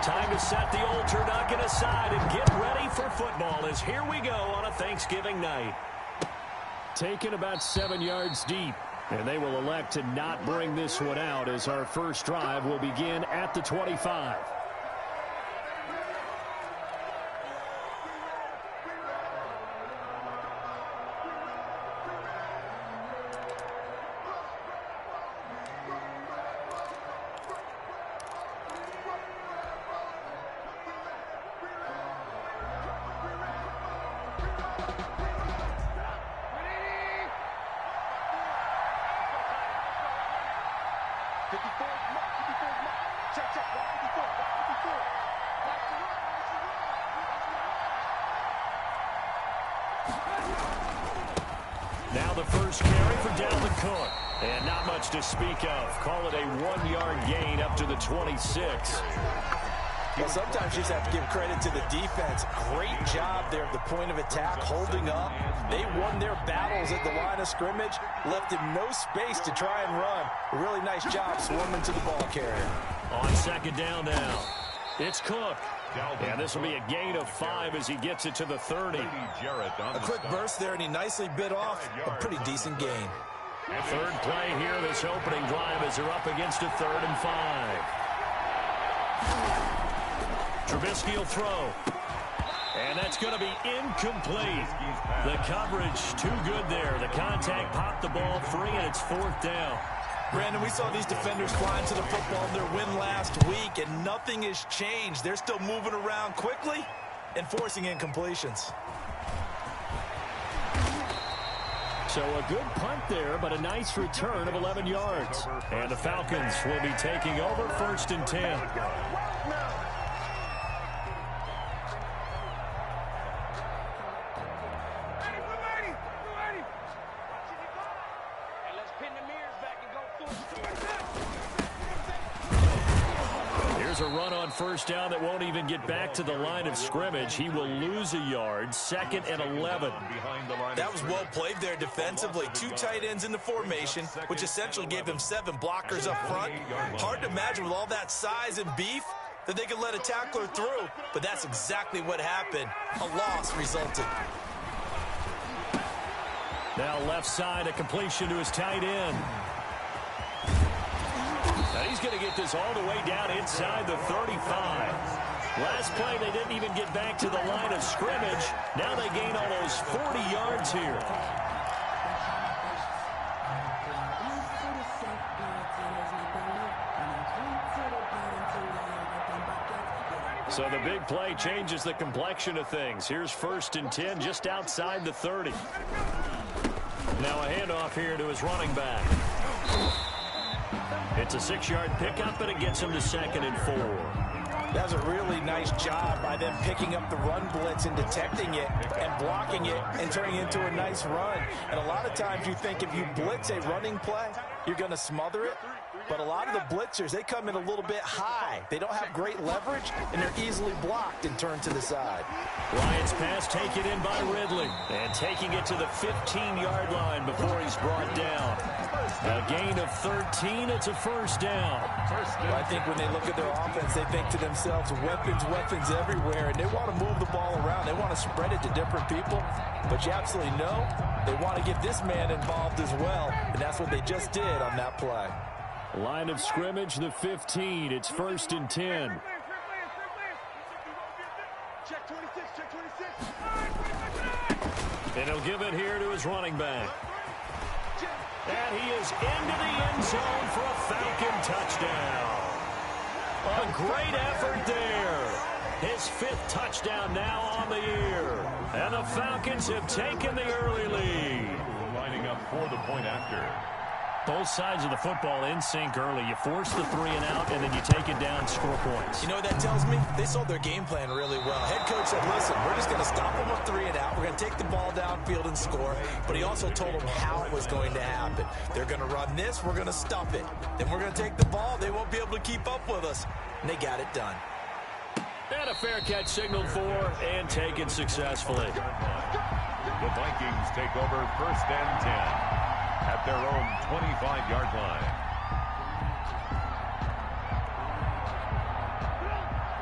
Time to set the old turducken aside and get ready for football as here we go on a Thanksgiving night. Taken about 7 yards deep, and they will elect to not bring this one out as our first drive will begin at the 25. Now the first carry for Dalvin Cook. And not much to speak of. Call it a 1-yard gain up to the 26. Well, sometimes you just have to give credit to the defense. Great job there at the point of attack, holding up. They won their battles at the line of scrimmage, left him no space to try and run. A really nice job swarming to the ball carrier. On second down now, it's Cook. And this will be a gain of 5 as he gets it to the 30. A quick burst there, and he nicely bit off a pretty decent gain. Third play here this opening drive as they're up against a 3rd and 5. Trubisky will throw. And that's going to be incomplete. The coverage too good there. The contact popped the ball free, and it's 4th down. Brandon, we saw these defenders flying to the football in their win last week, and nothing has changed. They're still moving around quickly and forcing incompletions. So a good punt there, but a nice return of 11 yards. And the Falcons will be taking over 1st and 10. Here's a run on 1st down that won't even get back to the line of scrimmage. He will lose a yard. 2nd and 11. That was well played there defensively. 2 tight ends in the formation, which essentially gave him 7 blockers up front. Hard to imagine with all that size and beef that they could let a tackler through, but that's exactly what happened. A loss resulted. Now left side, a completion to his tight end. Now he's going to get this all the way down inside the 35. Last play, they didn't even get back to the line of scrimmage. Now they gain almost 40 yards here. So the big play changes the complexion of things. Here's 1st and 10 just outside the 30. Now a handoff here to his running back. It's a 6-yard pickup, and it gets him to 2nd and 4. That was a really nice job by them picking up the run blitz and detecting it and blocking it and turning it into a nice run. And a lot of times you think if you blitz a running play, you're going to smother it. But a lot of the blitzers, they come in a little bit high. They don't have great leverage, and they're easily blocked and turned to the side. Lions pass taken in by Ridley. And taking it to the 15-yard line before he's brought down. A gain of 13. It's a 1st down. Well, I think when they look at their offense, they think to themselves, weapons, weapons everywhere. And they want to move the ball around. They want to spread it to different people. But you absolutely know they want to get this man involved as well. And that's what they just did on that play. Line of scrimmage, the 15. It's 1st and 10. And he'll give it here to his running back. And he is into the end zone for a Falcon touchdown. A great effort there. His 5th touchdown now on the year. And the Falcons have taken the early lead. Lining up for the point after. Both sides of the football in sync early. You force the 3 and out, and then you take it down, score points. You know what that tells me? They sold their game plan really well. Head coach said, listen, we're just going to stop them with 3 and out. We're going to take the ball downfield and score. But he also told them how it was going to happen. They're going to run this. We're going to stop it. Then we're going to take the ball. They won't be able to keep up with us. And they got it done. And a fair catch signaled for and taken successfully. The Vikings take over 1st and 10. At their own 25-yard line.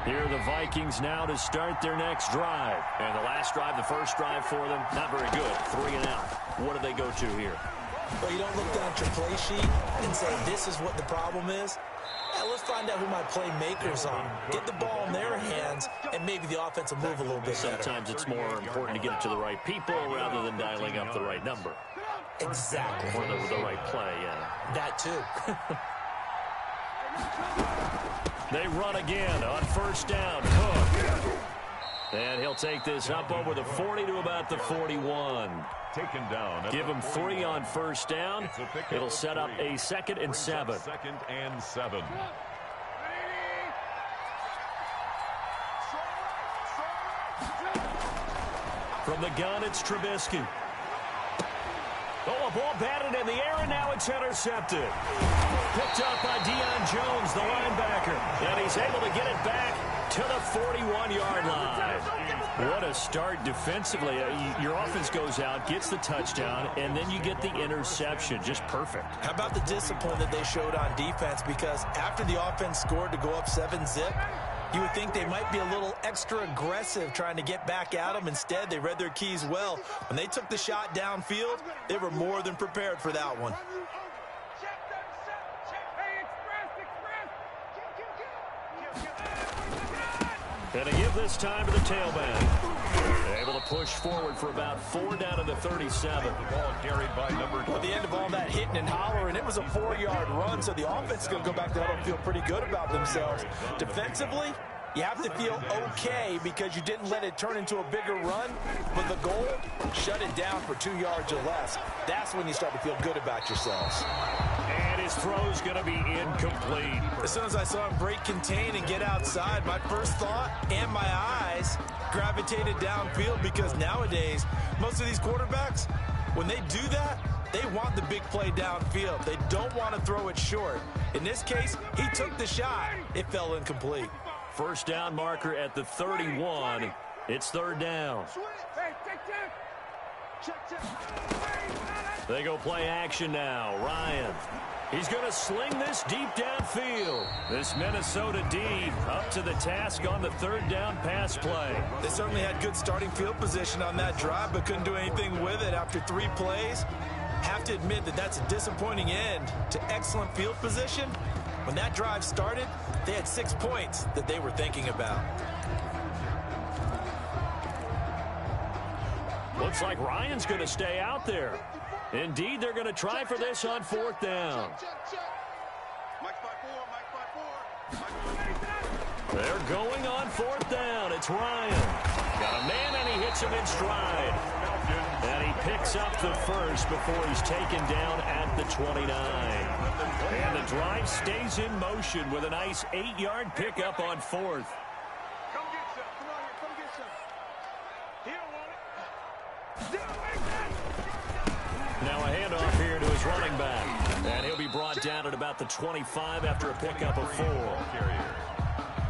Here are the Vikings now to start their next drive. And the last drive, the first drive for them, not very good. 3 and out. What do they go to here? Well, you don't look down at your play sheet and say, this is what the problem is. Yeah, let's find out who my playmakers are. Get the ball in their hands, and maybe the offense will move a little bit better. Sometimes it's more important to get it to the right people rather than dialing up the right number. Exactly. Or the right play, yeah. That too. They run again on first down. Cook. And he'll take this up over the 40 to about the 41. Taken down. Give him 3 on first down. It'll set up a 2nd and 7. 2nd and 7. From the gun, it's Trubisky. Oh, a ball batted in the air, and now it's intercepted. Picked up by Deion Jones, the linebacker. And he's able to get it back to the 41-yard line. What a start defensively. Your offense goes out, gets the touchdown, and then you get the interception. Just perfect. How about the discipline that they showed on defense? Because after the offense scored to go up 7-zip, you would think they might be a little extra aggressive trying to get back at them. Instead, they read their keys well. When they took the shot downfield, they were more than prepared for that one. And a give this time to the tailback. Able to push forward for about 4 down to the 37. The ball carried by number 2. At the end of all that hitting and hollering, it was a 4-yard run, so the offense is going to go back to huddle and feel pretty good about themselves. Defensively, you have to feel okay because you didn't let it turn into a bigger run, but the goal, shut it down for 2 yards or less. That's when you start to feel good about yourselves. And his throw's going to be incomplete. As soon as I saw him break contain and get outside, my first thought and my eyes gravitated downfield because nowadays, most of these quarterbacks, when they do that, they want the big play downfield. They don't want to throw it short. In this case, he took the shot. It fell incomplete. First down marker at the 31. It's 3rd down. They go play action now. Ryan. He's going to sling this deep downfield. This Minnesota D up to the task on the 3rd down pass play. They certainly had good starting field position on that drive, but couldn't do anything with it after 3 plays. Have to admit that that's a disappointing end to excellent field position. When that drive started, they had 6 points that they were thinking about. Looks like Ryan's going to stay out there. Indeed, they're going to try for this on 4th down. They're going on 4th down. It's Ryan. Got a man, and he hits him in stride. And he picks up the first before he's taken down at the 29. And the drive stays in motion with a nice 8-yard pickup on 4th. Now a handoff here to his running back. And he'll be brought down at about the 25 after a pickup of 4.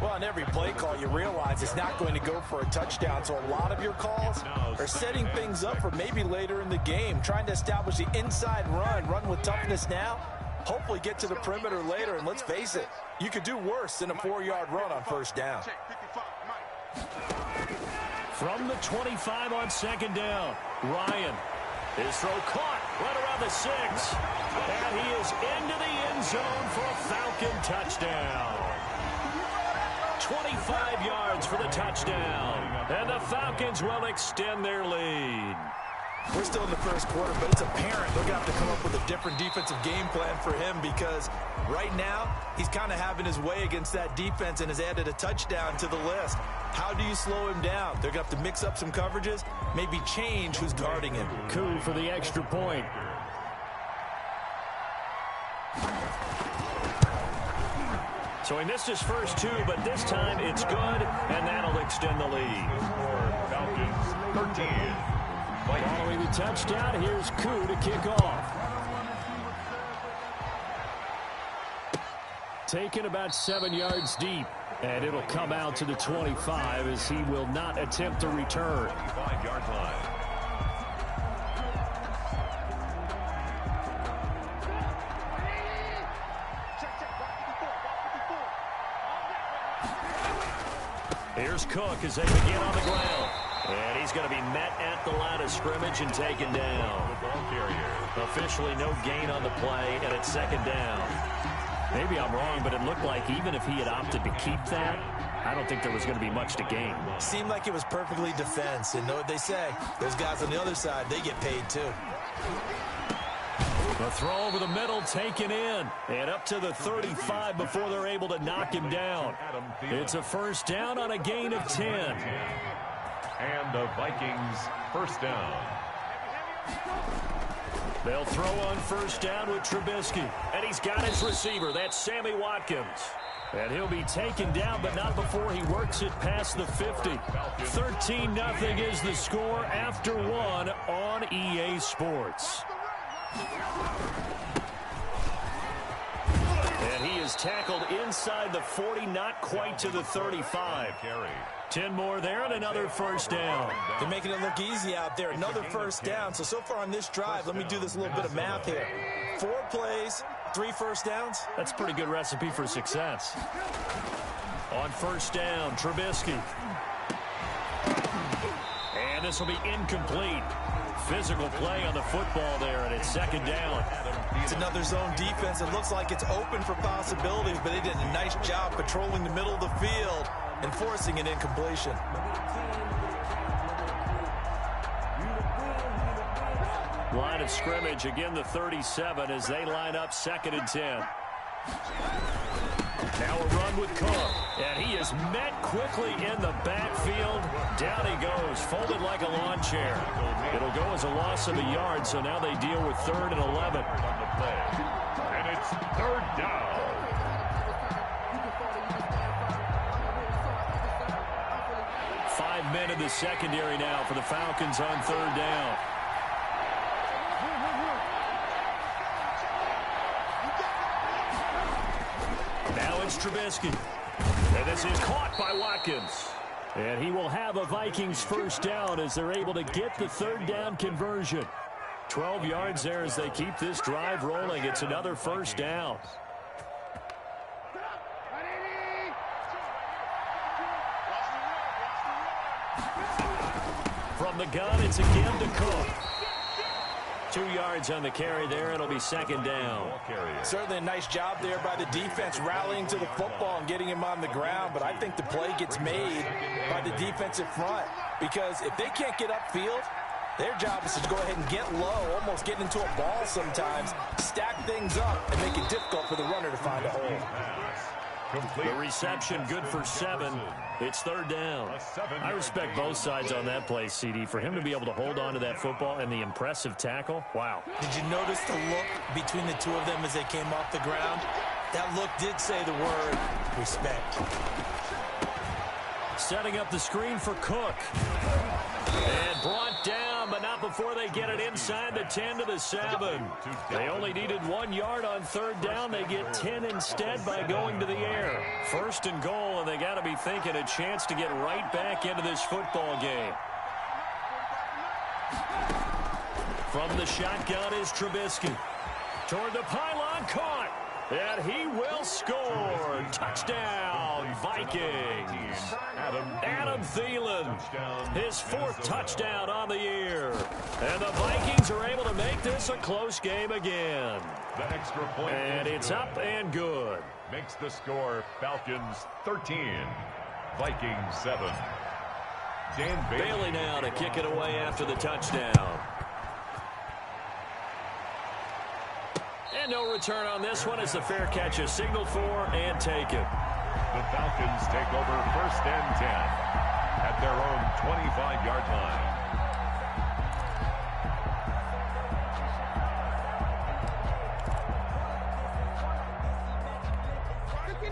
Well, on every play call, you realize it's not going to go for a touchdown. So a lot of your calls are setting things up for maybe later in the game, trying to establish the inside run with toughness now, hopefully get to the perimeter later. And let's face it, you could do worse than a 4-yard run on first down. From the 25 on 2nd down, Ryan. His throw caught right around the 6. And he is into the end zone for a Falcon touchdown. 25 yards for the touchdown. And the Falcons will extend their lead. We're still in the first quarter, but it's apparent they're going to have to come up with a different defensive game plan for him because right now he's kind of having his way against that defense and has added a touchdown to the list. How do you slow him down? They're going to have to mix up some coverages, maybe change who's guarding him. Coup for the extra point. So he missed his first 2, but this time it's good, and that'll extend the lead. Falcons 13. Following the touchdown, here's Coup to kick off. Taken about 7 yards deep, and it'll come out to the 25 as he will not attempt to return. 25-yard line. Here's Cook as they begin on the ground. And he's going to be met at the line of scrimmage and taken down. Officially no gain on the play, and it's second down. Maybe I'm wrong, but it looked like even if he had opted to keep that, I don't think there was going to be much to gain. Seemed like it was perfectly defense. And know what they say, those guys on the other side, they get paid too. The throw over the middle taken in. And up to the 35 before they're able to knock him down. It's a first down on a gain of 10. And the Vikings first down. They'll throw on first down with Trubisky. And he's got his receiver. That's Sammy Watkins. And he'll be taken down, but not before he works it past the 50. 13-0 is the score after one on EA Sports. And he is tackled inside the 40, not quite to the 35. 10 more there and another first down. They're making it look easy out there. Another first down. So far on this drive, let me do this little bit of math here. 4 plays, 3 first downs. That's a pretty good recipe for success. On first down, Trubisky. And this will be incomplete. Physical play on the football there, and it's second down. It's another zone defense. It looks like it's open for possibilities, but they did a nice job patrolling the middle of the field and forcing an incompletion. Line of scrimmage, again the 37 as they line up second and 10. Now a run with Cook, and he is met quickly in the backfield. Down he goes, folded like a lawn chair. It'll go as a loss of a yard, so now they deal with 3rd and 11. And it's 3rd down. Five men in the secondary now for the Falcons on 3rd down. Now it's Trubisky. And this is caught by Watkins. And he will have a Vikings first down as they're able to get the 3rd down conversion. 12 yards there as they keep this drive rolling. It's another first down. From the gun, it's again to Cook. 2 yards on the carry there. It'll be second down. Certainly a nice job there by the defense rallying to the football and getting him on the ground. But I think the play gets made by the defensive front, because if they can't get upfield, their job is to go ahead and get low, almost get into a ball sometimes, stack things up, and make it difficult for the runner to find a hole. The reception good for 7. It's 3rd down. I respect both sides on that play, CD. For him to be able to hold on to that football and the impressive tackle, wow. Did you notice the look between the two of them as they came off the ground? That look did say the word respect. Setting up the screen for Cook. And brought down, but not before they get it inside the 10 to the 7. They only needed 1 yard on 3rd down. They get 10 instead by going to the air. 1st and goal, and they got to be thinking a chance to get right back into this football game. From the shotgun is Trubisky. Toward the pylon, caught. And he will score. Touchdown, Vikings. Adam Thielen, his 4th touchdown on the year. And the Vikings are able to make this a close game again. The extra point. And it's up and good. Makes the score Falcons 13, Vikings 7. Dan Bailey now to kick it away after the touchdown. And no return on this one as the fair catch is signaled for and taken. The Falcons take over 1st and 10 at their own 25-yard line.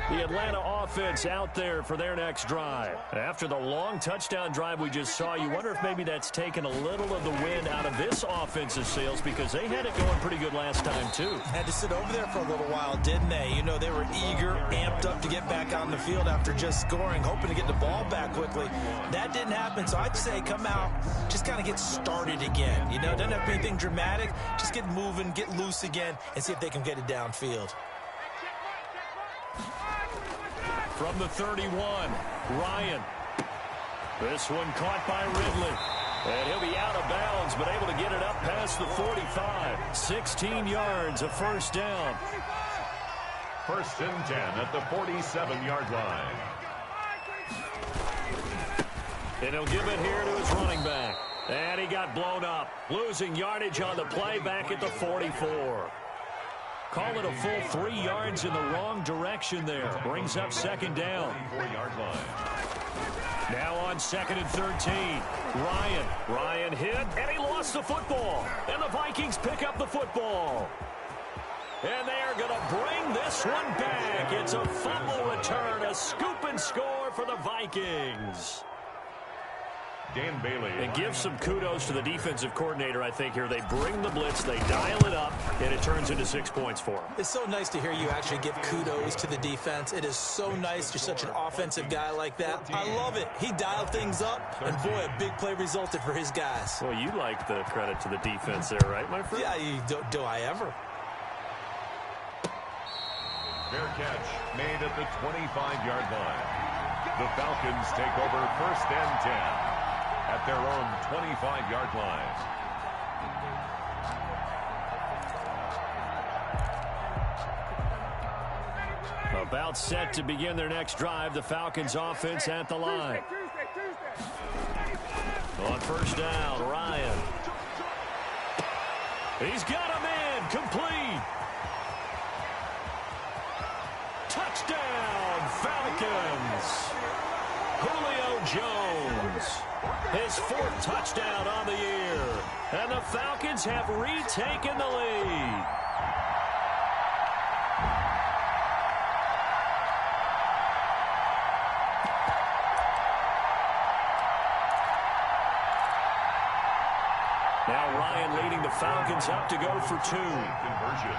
The Atlanta offense out there for their next drive. After the long touchdown drive we just saw, you wonder if maybe that's taken a little of the wind out of this offensive sails, because they had it going pretty good last time too. Had to sit over there for a little while, didn't they? You know, they were eager, amped up to get back on the field after just scoring, hoping to get the ball back quickly. That didn't happen, so I'd say come out, just kind of get started again. You know, doesn't have to be anything dramatic. Just get moving, get loose again, and see if they can get it downfield. From the 31, Ryan. This one caught by Ridley. And he'll be out of bounds, but able to get it up past the 45. 16 yards, a first down. First and 10 at the 47-yard line. And he'll give it here to his running back. And he got blown up. Losing yardage on the play back at the 44. Call it a full 3 yards in the wrong direction there. Brings up second down. 4-yard line. Now on second and 13. Ryan hit, and he lost the football. And the Vikings pick up the football. And they are going to bring this one back. It's a fumble return, a scoop and score for the Vikings. Dan Bailey. And give some kudos to the defensive coordinator, I think, here. They bring the blitz, they dial it up, and it turns into 6 points for them. It's so nice to hear you actually give kudos to the defense. It is so nice. You're such an offensive guy like that. I love it. He dialed things up, and boy, a big play resulted for his guys. Well, you like the credit to the defense there, right, my friend? Yeah, do I ever? Fair catch made at the 25-yard line. The Falcons take over first and 10 at their own 25-yard line. About set to begin their next drive. The Falcons offense at the line. On first down, Ryan. He's got a man, complete. Touchdown, Falcons. Julio Jones, his 4th touchdown on the year. And the Falcons have retaken the lead. Now Ryan leading the Falcons up to go for 2. Conversion.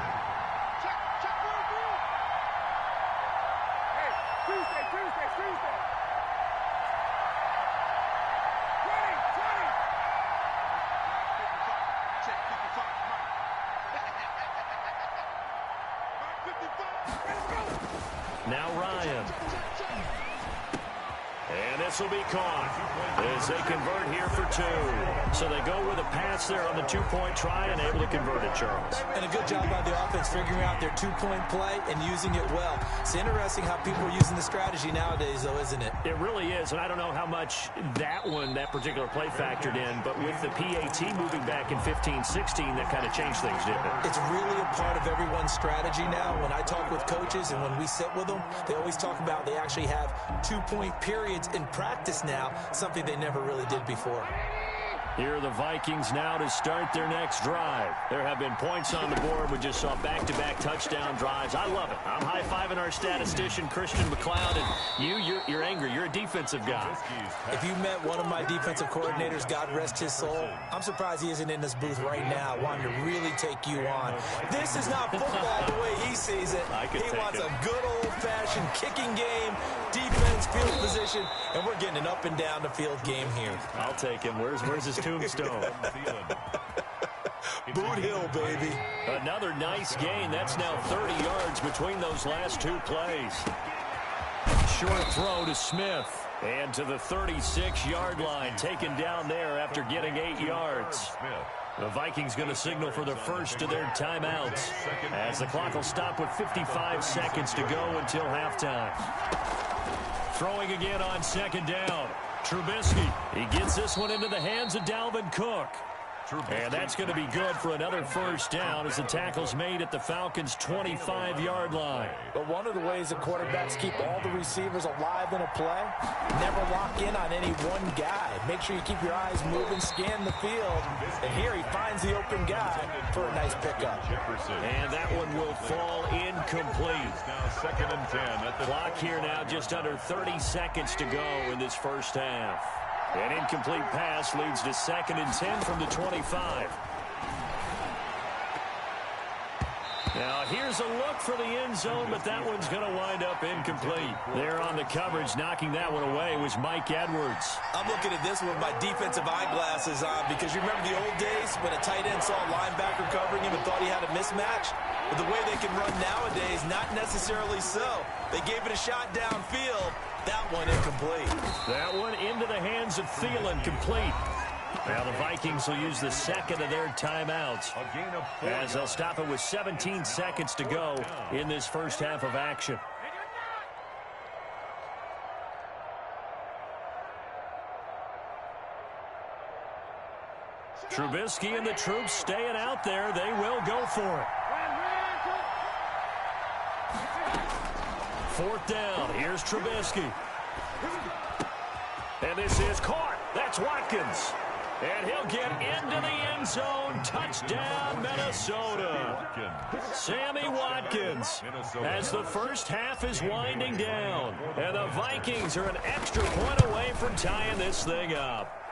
Now Ryan. And this will be caught as they convert here for 2. So they go with a pass there on the 2-point try and able to convert it, Charles. And a good job by the offense figuring out their 2-point play and using it well. It's interesting how people are using the strategy nowadays, though, isn't it? It really is, and I don't know how much that particular play factored in, but with the PAT moving back in 15-16, that kind of changed things, didn't it? It's really a part of everyone's strategy now. When I talk with coaches and when we sit with them, they always talk about they actually have 2-point periods in practice now, something they never really did before. Here are the Vikings now to start their next drive. There have been points on the board. We just saw back-to-back touchdown drives. I love it. I'm high-fiving our statistician, Christian McLeod, and you're angry. You're a defensive guy. If you met one of my defensive coordinators, God rest his soul, I'm surprised he isn't in this booth right now wanting to really take you on. This is not football the way he sees it. He wants a good old-fashioned kicking game, defense, field position, and we're getting an up-and-down-the-field game here. I'll take him. Where's his tombstone? Boot Hill, baby. Another nice gain. That's now 30 yards between those last 2 plays. Short throw to Smith. And to the 36-yard line, taken down there after getting 8 yards. The Vikings going to signal for the first of their timeouts, as the clock will stop with 55 seconds to go until halftime. Throwing again on second down. Trubisky, he gets this one into the hands of Dalvin Cook. And that's going to be good for another first down as the tackle's made at the Falcons' 25-yard line. But one of the ways the quarterbacks keep all the receivers alive in a play, never lock in on any one guy. Make sure you keep your eyes moving, scan the field. And here he finds the open guy for a nice pickup. And that one will fall incomplete. Now second and 10 at the clock here now, just under 30 seconds to go in this first half. An incomplete pass leads to second and 10 from the 25. Now here's a look for the end zone, but that one's going to wind up incomplete. There on the coverage, knocking that one away was Mike Edwards. I'm looking at this one with my defensive eyeglasses on, because you remember the old days when a tight end saw a linebacker covering him and thought he had a mismatch? But the way they can run nowadays, not necessarily so. They gave it a shot downfield, That one incomplete. That one into the hands of Thielen, complete. Now the Vikings will use the second of their timeouts as they'll stop it with 17 seconds to go in this first half of action. Trubisky and the troops staying out there. They will go for it. Fourth down. Here's Trubisky. And this is caught. That's Watkins. And he'll get into the end zone. Touchdown, Minnesota. Sammy Watkins as the first half is winding down. And the Vikings are an extra point away from tying this thing up.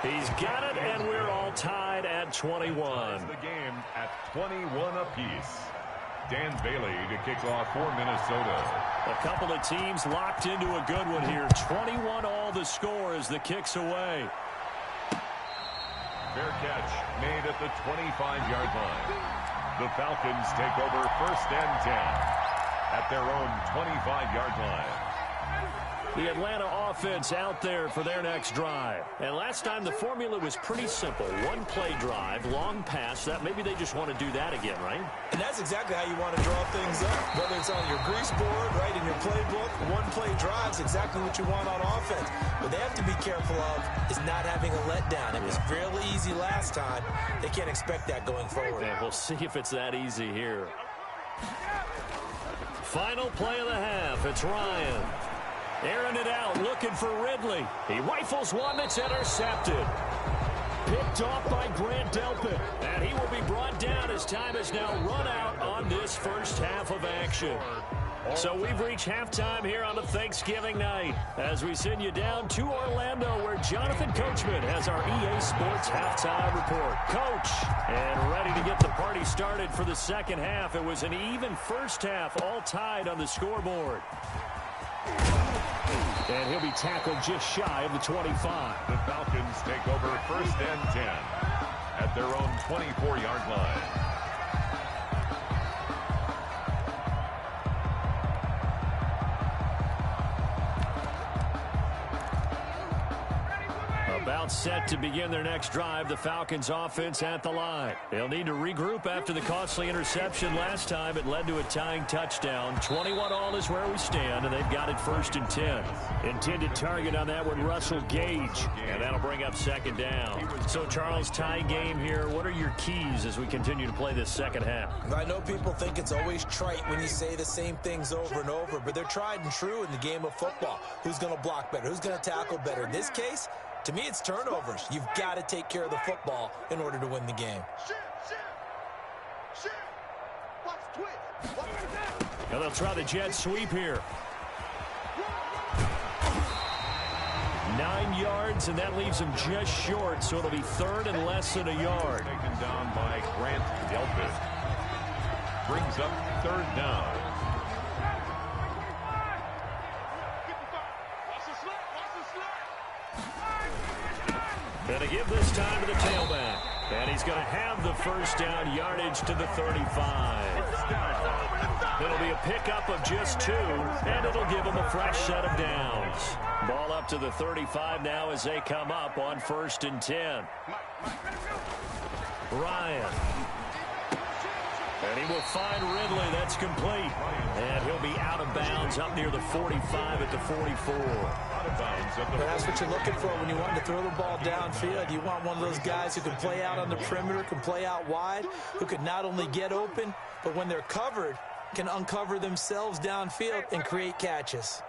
He's got it, and we're all tied at 21. The game at 21 apiece. Dan Bailey to kick off for Minnesota. A couple of teams locked into a good one here. 21 all the score as the kick's away. Fair catch made at the 25-yard line. The Falcons take over first and 10 at their own 25-yard line. The Atlanta offense out there for their next drive. And last time the formula was pretty simple. One play drive, long pass. That maybe they just want to do that again, right? And that's exactly how you want to draw things up. Whether it's on your grease board, right, in your playbook, one play drive is exactly what you want on offense. What they have to be careful of is not having a letdown. It was fairly easy last time. They can't expect that going forward. And we'll see if it's that easy here. Final play of the half. It's Ryan. Airing it out, looking for Ridley. He rifles one that's intercepted. Picked off by Grant Delpit. And he will be brought down as time has now run out on this first half of action. So we've reached halftime here on a Thanksgiving night as we send you down to Orlando where Jonathan Coachman has our EA Sports halftime report. Coach, and ready to get the party started for the second half. It was an even first half, all tied on the scoreboard. And he'll be tackled just shy of the 25. The Falcons take over first and 10 at their own 24-yard line. About set to begin their next drive, the Falcons offense at the line. They'll need to regroup after the costly interception last time. It led to a tying touchdown. 21 all is where we stand, and they've got it first and 10. Intended target on that one, Russell Gage, and that'll bring up second down. So, Charles, tie game here. What are your keys as we continue to play this second half? I know people think it's always trite when you say the same things over and over, but they're tried and true in the game of football. Who's going to block better? Who's going to tackle better? In this case, to me, it's turnovers. You've got to take care of the football in order to win the game. Now they'll try the jet sweep here. 9 yards, and that leaves them just short, so it'll be third and less than a yard. Taken down by Grant Delpit. Brings up third down. And to give this time to the tailback. And he's going to have the first down yardage to the 35. It'll be a pickup of just 2, and it'll give him a fresh set of downs. Ball up to the 35 now as they come up on first and 10. Ryan. And he will find Ridley. That's complete. And he'll be out of bounds up near the 45 at the 44. That's what you're looking for when you want to throw the ball downfield. You want one of those guys who can play out on the perimeter, can play out wide, who can not only get open, but when they're covered, can uncover themselves downfield and create catches.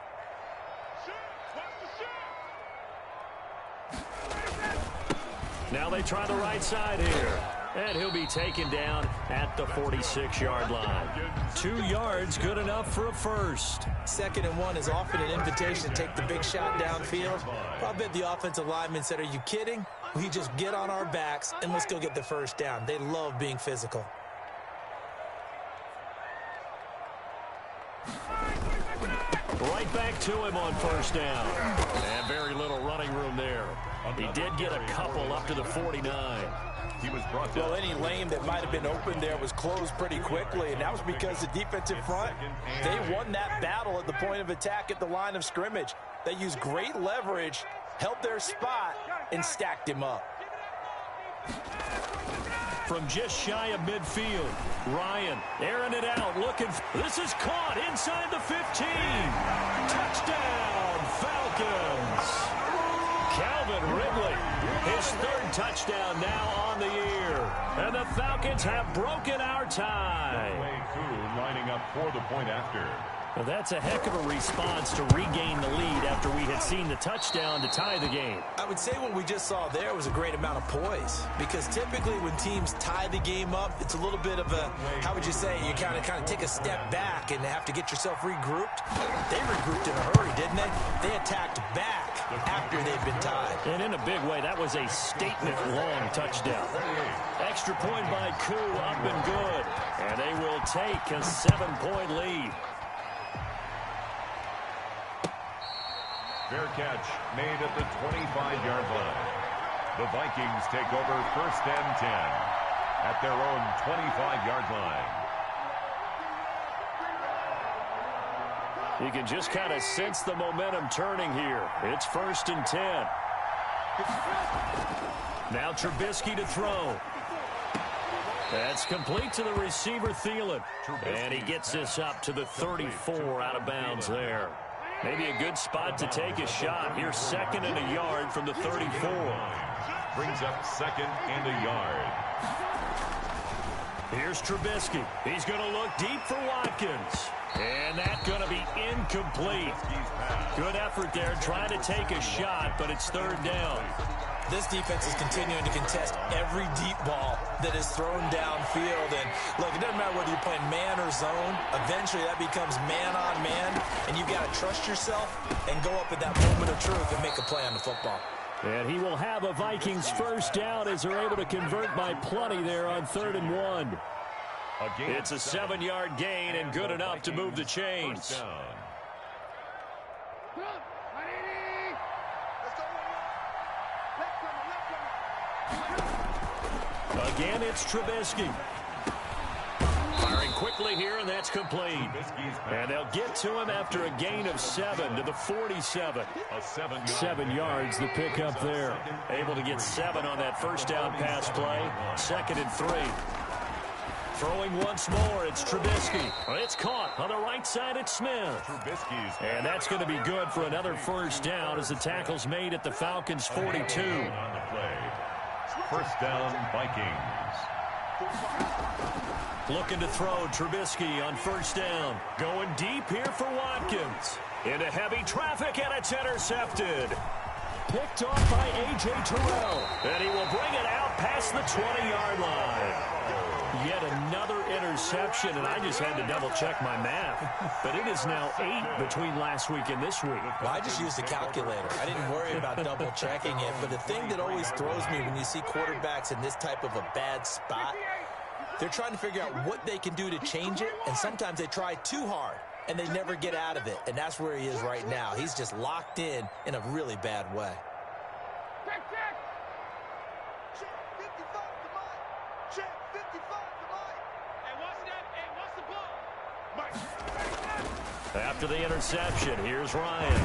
Now they try the right side here. And he'll be taken down at the 46-yard line. 2 yards, good enough for a first. 2nd and 1 is often an invitation to take the big shot downfield. I bet the offensive linemen said, are you kidding? We just get on our backs and let's go get the first down. They love being physical. Right back to him on first down. And very little running room there. He did get a couple up to the 49. He was brought down. Well, any lane that might have been open there was closed pretty quickly, and that was because the defensive front, they won that battle at the point of attack at the line of scrimmage. They used great leverage, held their spot, and stacked him up. From just shy of midfield, Ryan airing it out, looking. This is caught inside the 15. Touchdown, Falcons. Calvin Ridley, his third touchdown now on the year. And the Falcons have broken our tie. Lining up for the point after. Well, that's a heck of a response to regain the lead after we had seen the touchdown to tie the game. I would say what we just saw there was a great amount of poise, because typically when teams tie the game up, it's a little bit of a, how would you say, you kind of take a step back and have to get yourself regrouped. They regrouped in a hurry, didn't they? They attacked back after they'd been tied. And in a big way, that was a statement-long touchdown. Extra point by Koo, up and good. And they will take a 7-point lead. Fair catch made at the 25-yard line. The Vikings take over 1st and 10 at their own 25-yard line. You can just kind of sense the momentum turning here. It's 1st and 10. Now Trubisky to throw. That's complete to the receiver, Thielen. And he gets this up to the 34 out of bounds there. Maybe a good spot to take a shot. Here's 2nd and a yard from the 34. Brings up 2nd and a yard. Here's Trubisky. He's going to look deep for Watkins. And that's going to be incomplete. Good effort there trying to take a shot, but it's 3rd down. This defense is continuing to contest every deep ball that is thrown downfield. And look, it doesn't matter whether you're playing man or zone. Eventually that becomes man on man, and you've got to trust yourself and go up at that moment of truth and make a play on the football. And he will have a Vikings first down as they're able to convert by plenty there on 3rd and 1. It's a 7-yard gain and good enough to move the chains. Again, it's Trubisky. Firing quickly here, and that's complete. And they'll get to him after a gain of 7 to the 47. 7 yards the pickup there. Able to get 7 on that first down pass play. 2nd and 3. Throwing once more, it's Trubisky. It's caught on the right side, it's Smith. And that's going to be good for another first down as the tackle's made at the Falcons' 42. First down, Vikings. Looking to throw, Trubisky on first down. Going deep here for Watkins. Into heavy traffic, and it's intercepted. Picked off by A.J. Terrell. And he will bring it out past the 20-yard line. Yet another interception, and I just had to double-check my math. But it is now 8 between last week and this week. Well, I just used a calculator. I didn't worry about double-checking it. But the thing that always throws me when you see quarterbacks in this type of a bad spot, they're trying to figure out what they can do to change it, and sometimes they try too hard, and they never get out of it. And that's where he is right now. He's just locked in a really bad way. After the interception, here's Ryan.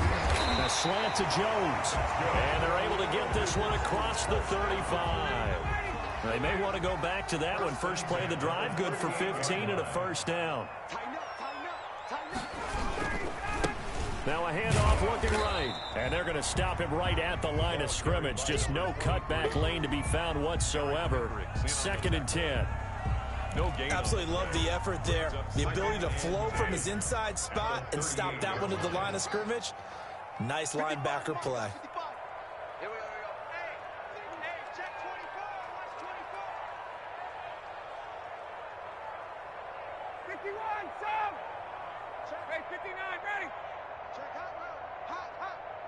A slant to Jones. And they're able to get this one across the 35. They may want to go back to that one. First play of the drive, good for 15 and a first down. Now a handoff looking right. And they're going to stop him right at the line of scrimmage. Just no cutback lane to be found whatsoever. 2nd and 10. No gain. Absolutely love the effort there. The ability to flow from his inside spot and stop that one at the line of scrimmage. Nice linebacker play. Here we go. Hey, check 24. Watch 24. 51, Sam. Hey, 59, ready. Check hot.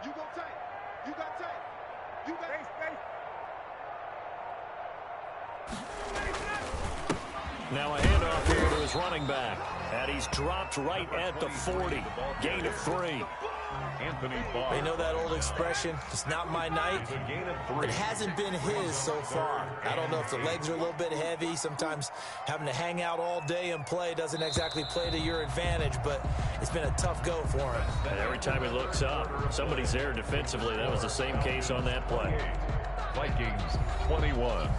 You go tight. You got tight. You got space. Now a handoff here to his running back. And he's dropped right at the 40. Gain of 3. They know that old expression, it's not my night. It hasn't been his so far. I don't know if the legs are a little bit heavy. Sometimes having to hang out all day and play doesn't exactly play to your advantage, but it's been a tough go for him. And every time he looks up, somebody's there defensively. That was the same case on that play. Vikings 21.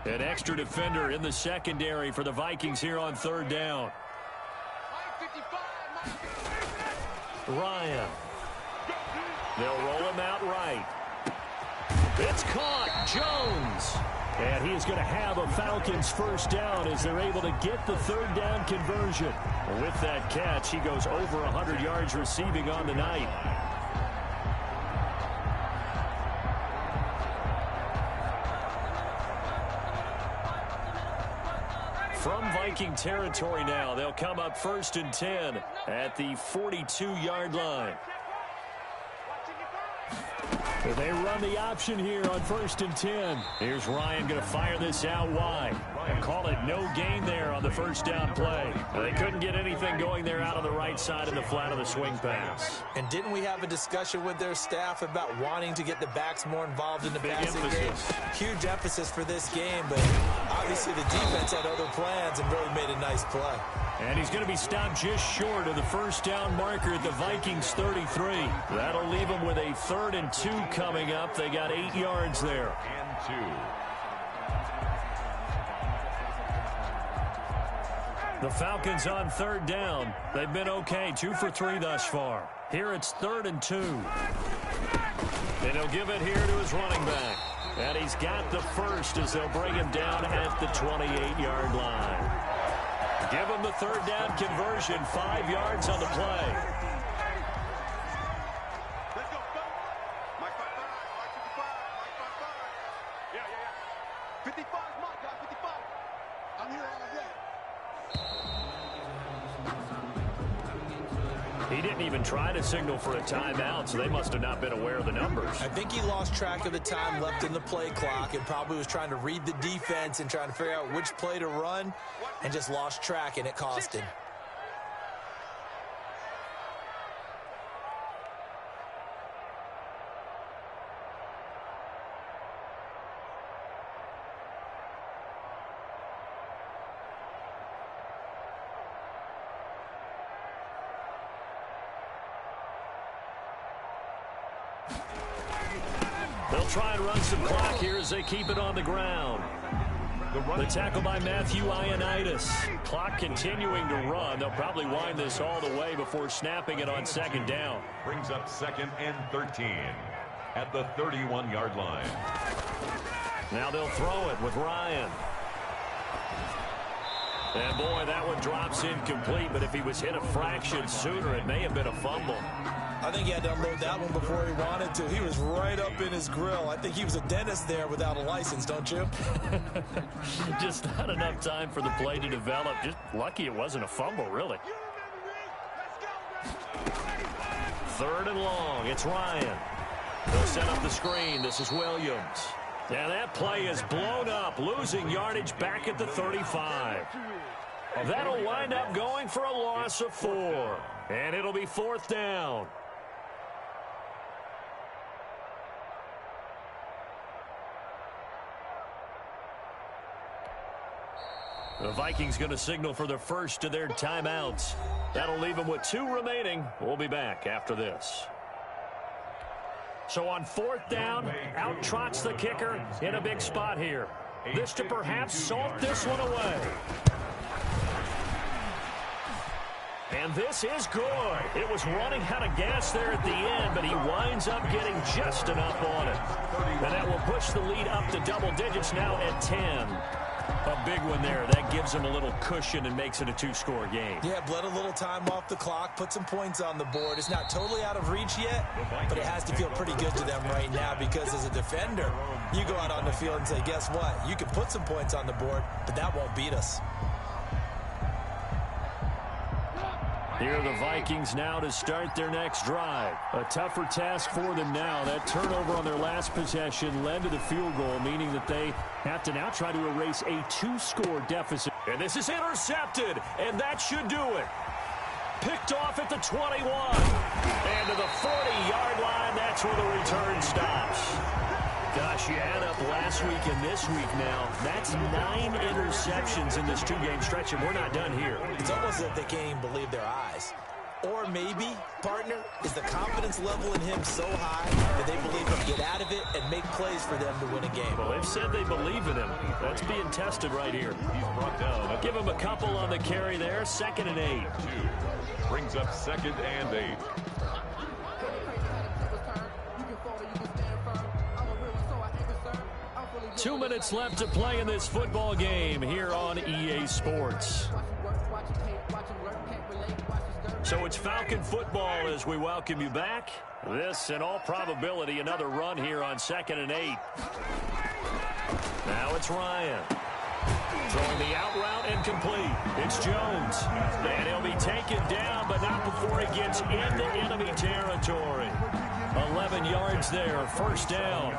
An extra defender in the secondary for the Vikings here on third down. Ryan. They'll roll him out right. It's caught. Jones. And he's going to have a Falcons first down as they're able to get the third down conversion. With that catch, he goes over 100 yards receiving on the night. From Viking territory now, they'll come up 1st and 10 at the 42-yard line. They run the option here on 1st and 10. Here's Ryan going to fire this out wide. And call it no gain there on the first down play. They couldn't get anything going there out on the right side of the flat of the swing pass. And didn't we have a discussion with their staff about wanting to get the backs more involved in the passing game? Huge emphasis for this game, but obviously the defense had other plans and really made a nice play. And he's going to be stopped just short of the first down marker at the Vikings 33. That'll leave him with a 3rd and 2 coming up. They got 8 yards there. And 2. The Falcons on 3rd down. They've been okay, 2 for 3 thus far. Here it's 3rd and 2. And he'll give it here to his running back. And he's got the first as they'll bring him down at the 28-yard line. Give him the third down conversion, 5 yards on the play. Let's go. Mike 55. Yeah. 55 is my guy, 55. I'm here all day. He didn't even try to signal for a timeout, so they must have not been aware of the numbers. I think he lost track of the time left in the play clock and probably was trying to read the defense and trying to figure out which play to run and just lost track, and it cost him. They'll try and run some clock here as they keep it on the ground. The tackle by Matthew Ioannidis. Clock continuing to run. They'll probably wind this all the way before snapping it on 2nd down. Brings up 2nd and 13 at the 31-yard line. Now they'll throw it with Ryan. And boy, that one drops incomplete, but if he was hit a fraction sooner, it may have been a fumble. I think he had to unload that one before he wanted to. He was right up in his grill. I think he was a dentist there without a license, don't you? Just not enough time for the play to develop. Just lucky it wasn't a fumble, really. 3rd and long. It's Ryan. They'll set up the screen. This is Williams. And that play is blown up, losing yardage back at the 35. That'll wind up going for a loss of 4. And it'll be 4th down. The Vikings going to signal for the first of their timeouts. That'll leave them with 2 remaining. We'll be back after this. So on 4th down, out trots the kicker in a big spot here. This to perhaps salt this one away. And this is good. It was running out of gas there at the end, but he winds up getting just enough on it. And that will push the lead up to double digits now at 10. A big one there. That gives him a little cushion and makes it a 2-score game. Yeah, bled a little time off the clock, put some points on the board. It's not totally out of reach yet, but it has to feel pretty good to them right now because as a defender, you go out on the field and say, guess what? You can put some points on the board, but that won't beat us. Here are the Vikings now to start their next drive. A tougher task for them now. That turnover on their last possession led to the field goal, meaning that they have to now try to erase a 2-score deficit. And this is intercepted, and that should do it. Picked off at the 21. And to the 40-yard line, that's where the return stops. Gosh, you add up last week and this week now. That's 9 interceptions in this 2-game stretch, and we're not done here. It's almost as if they can't even believe their eyes. Or maybe, partner, is the confidence level in him so high that they believe he'll get out of it and make plays for them to win a game. Well, they've said they believe in him. That's being tested right here. He's brought down. Give him a couple on the carry there. 2nd and 8. 2. Brings up 2nd and 8. Two minutes left to play in this football game here on EA Sports. So it's Falcon football as we welcome you back. This, in all probability, another run here on 2nd and 8. Now it's Ryan. Throwing the out route and complete. It's Jones. And he'll be taken down, but not before he gets into enemy territory. 11 yards there, 1st down.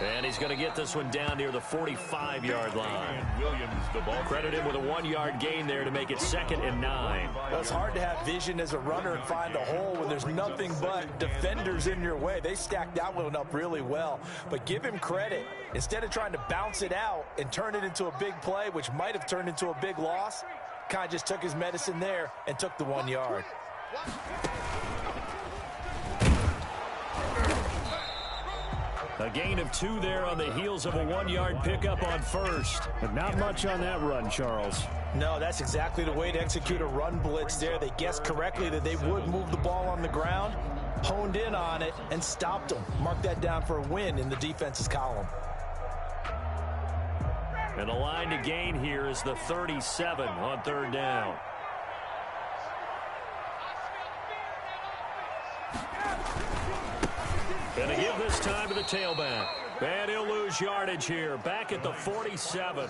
And he's going to get this one down near the 45-yard line. Williams, the ball. Credit him with a 1-yard gain there to make it 2nd and 9. Well, it's hard to have vision as a runner and find a hole when there's nothing but defenders in your way. They stacked that one up really well. But give him credit. Instead of trying to bounce it out and turn it into a big play, which might have turned into a big loss, kind of just took his medicine there and took the 1 yard. A gain of 2 there on the heels of a 1-yard pickup on 1st. But not much on that run, Charles. No, that's exactly the way to execute a run blitz there. They guessed correctly that they would move the ball on the ground, honed in on it, and stopped them. Mark that down for a win in the defense's column. And the line to gain here is the 37 on 3rd down. Gonna give this time to the tailback. And he'll lose yardage here. Back at the 47.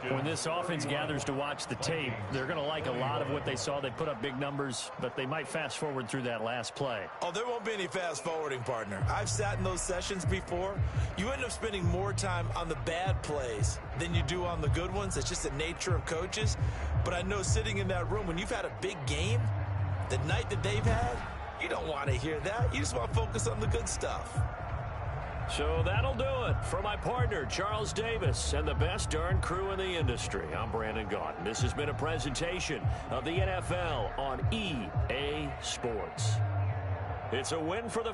When this offense gathers to watch the tape, they're going to like a lot of what they saw. They put up big numbers, but they might fast forward through that last play. Oh, there won't be any fast forwarding, partner. I've sat in those sessions before. You end up spending more time on the bad plays than you do on the good ones. It's just the nature of coaches. But I know sitting in that room, when you've had a big game, the night that they've had, you don't want to hear that. You just want to focus on the good stuff. So that'll do it for my partner, Charles Davis, and the best darn crew in the industry. I'm Brandon Gaudin. This has been a presentation of the NFL on EA Sports. It's a win for the